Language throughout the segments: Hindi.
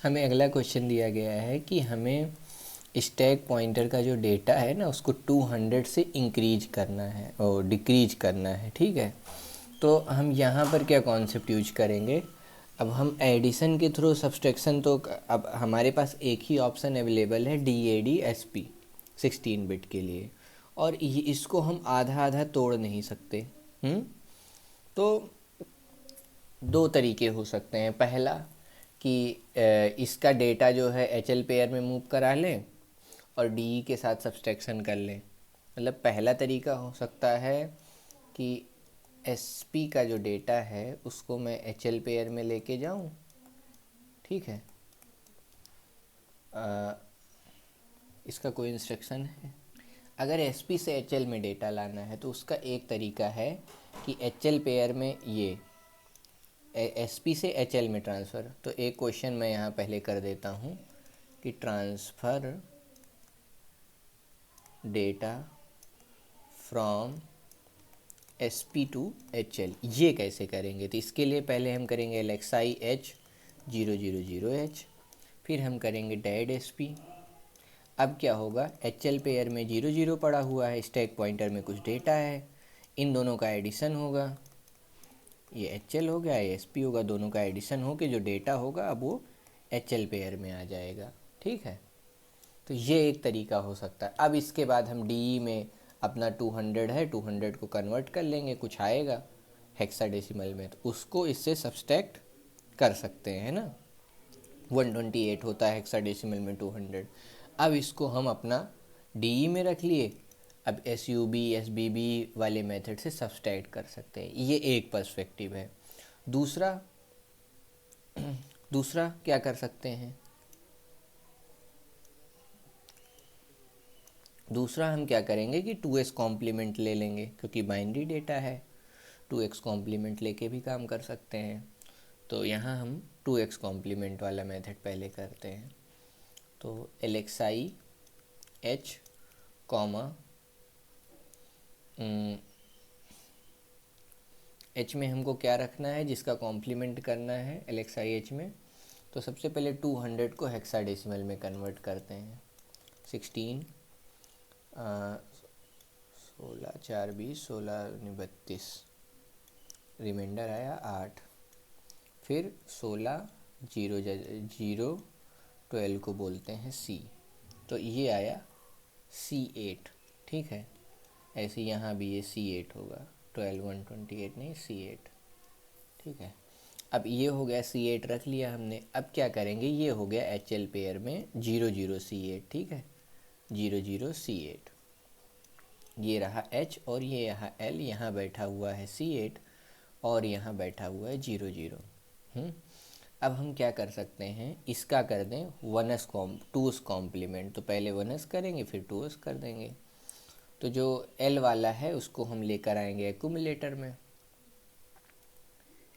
हमें अगला क्वेश्चन दिया गया है कि हमें स्टैक पॉइंटर का जो डेटा है ना उसको 200 से इंक्रीज करना है और डिक्रीज करना है। ठीक है, तो हम यहाँ पर क्या कॉन्सेप्ट यूज करेंगे। अब हम एडिशन के थ्रू सब्सट्रैक्शन, तो अब हमारे पास एक ही ऑप्शन अवेलेबल है DAD/SP 16 बिट के लिए, और इसको हम आधा आधा तोड़ नहीं सकते। तो दो तरीके हो सकते हैं। पहला कि इसका डेटा जो है HL पेयर में मूव करा लें और DE के साथ सब्सट्रैक्शन कर लें। मतलब पहला तरीका हो सकता है कि SP का जो डेटा है उसको मैं HL पेयर में लेके जाऊं। ठीक है, इसका कोई इंस्ट्रक्शन है। अगर SP से HL में डेटा लाना है तो उसका एक तरीका है कि HL पेयर में ये SP से HL में ट्रांसफ़र। तो एक क्वेश्चन मैं यहाँ पहले कर देता हूँ कि transfer data from SP to HL ये कैसे करेंगे। तो इसके लिए पहले हम करेंगे LXI H 000H, फिर हम करेंगे DAD/SP। अब क्या होगा, HL पेयर में 00 पड़ा हुआ है, स्टैक पॉइंटर में कुछ डेटा है, इन दोनों का एडिशन होगा। ये HL हो गया, ये SP होगा, दोनों का एडिशन हो के जो डेटा होगा अब वो HL पेयर में आ जाएगा। ठीक है, तो ये एक तरीका हो सकता है। अब इसके बाद हम DE में अपना 200 है, 200 को कन्वर्ट कर लेंगे, कुछ आएगा हेक्साडेसिमल में, तो उसको इससे सब्सट्रैक्ट कर सकते हैं ना। 128 होता है हेक्साडेसिमल में 200। अब इसको हम अपना DE में रख लिए, अब SUB SBB वाले मेथड से सब्सट्रैक्ट कर सकते हैं। ये एक पर्सपेक्टिव है। दूसरा दूसरा क्या कर सकते हैं, दूसरा हम क्या करेंगे कि 2x कॉम्प्लीमेंट ले लेंगे, क्योंकि बाइनरी डेटा है, 2x कॉम्प्लीमेंट लेके भी काम कर सकते हैं। तो यहाँ हम 2x कॉम्प्लीमेंट वाला मेथड पहले करते हैं। तो LXI H कॉमा H में हमको क्या रखना है, जिसका कॉम्प्लीमेंट करना है LXI H में। तो सबसे पहले 200 को हेक्साडेसिमल में कन्वर्ट करते हैं। 16 16 4 20 16 32, रिमाइंडर आया 8, फिर 16 0 0 12 को बोलते हैं C, तो ये आया C8। ठीक है, ऐसे यहाँ भी ये C8 होगा, 12 128 नहीं C8। ठीक है, अब ये हो गया C8 रख लिया हमने। अब क्या करेंगे, ये हो गया HL पेयर में 00 C8। ठीक है, 00 C8, ये रहा H और ये यहाँ L, यहाँ बैठा हुआ है C8 और यहाँ बैठा हुआ है 00। अब हम क्या कर सकते हैं, इसका कर दें 2s कॉम्प्लीमेंट। तो पहले 1s करेंगे फिर 2s कर देंगे। तो जो L वाला है उसको हम लेकर आएंगे एक्यूमुलेटर में।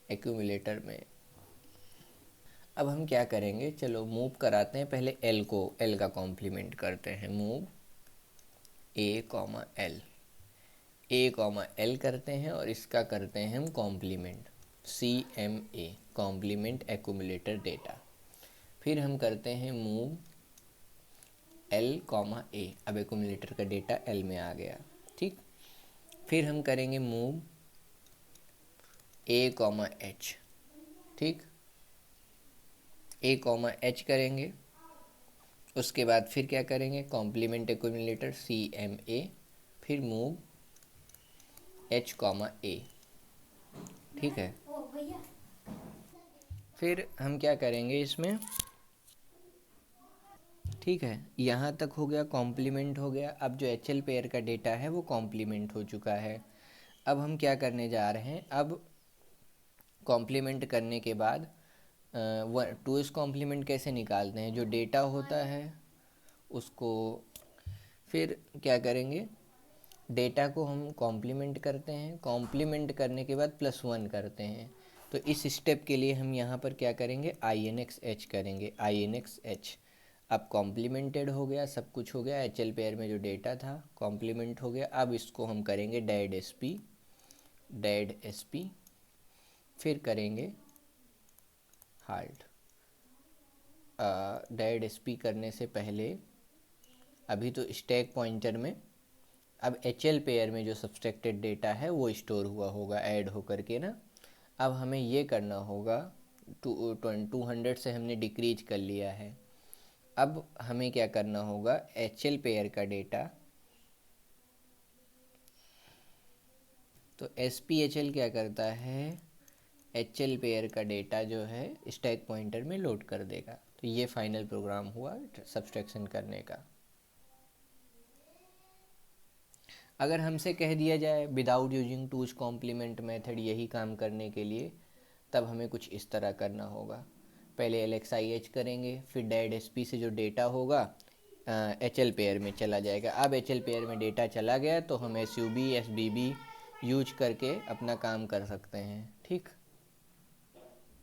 एक्यूमुलेटर में अब हम क्या करेंगे, चलो मूव कराते हैं, पहले L को, L का कॉम्प्लीमेंट करते हैं। मूव A, L करते हैं और इसका करते हैं हम complement CMA, complement accumulator data. फिर हम करते हैं मूव L, A, अब एक्यूमुलेटर का डेटा L में आ गया। ठीक, फिर हम करेंगे मूव A, H। ठीक, A, H करेंगे, उसके बाद फिर क्या करेंगे, कॉम्प्लीमेंट एक्यूमुलेटर CMA, फिर मूव H, A। ठीक है, फिर हम क्या करेंगे इसमें, ठीक है, यहाँ तक हो गया, कॉम्प्लीमेंट हो गया। अब जो HL पेयर का डेटा है वो कॉम्प्लीमेंट हो चुका है। अब हम क्या करने जा रहे हैं, अब कॉम्प्लीमेंट करने के बाद 2s कॉम्प्लीमेंट कैसे निकालते हैं, जो डेटा होता है उसको फिर क्या करेंगे, डेटा को हम कॉम्प्लीमेंट करते हैं, कॉम्प्लीमेंट करने के बाद +1 करते हैं। तो इस स्टेप के लिए हम यहाँ पर क्या करेंगे, INX-H करेंगे, INX-H। अब कॉम्प्लीमेंटेड हो गया, सब कुछ हो गया, HL पेयर में जो डेटा था कॉम्प्लीमेंट हो गया। अब इसको हम करेंगे DAD/SP, फिर करेंगे हाल्ट। डैड एस पी करने से पहले अभी तो स्टैक पॉइंटर में अब एच एल पेयर में जो सब्सट्रैक्टेड डेटा है वो स्टोर हुआ होगा ऐड होकर के ना। अब हमें ये करना होगा, 200 से हमने डिक्रीज कर लिया है। अब हमें क्या करना होगा, एच एल पेयर का डेटा, तो एस पी एच एल क्या करता है, एच एल पेयर का डेटा जो है स्टैक पॉइंटर में लोड कर देगा। तो ये फाइनल प्रोग्राम हुआ सब्सट्रैक्शन करने का। अगर हमसे कह दिया जाए without using two's complement method यही काम करने के लिए, तब हमें कुछ इस तरह करना होगा। पहले एल एक्स आई एच करेंगे, फिर डैड एस पी से जो डेटा होगा एच एल पेयर में चला जाएगा। अब एच एल पेयर में डेटा चला गया तो हम S U B S B B use करके अपना काम कर सकते हैं। ठीक।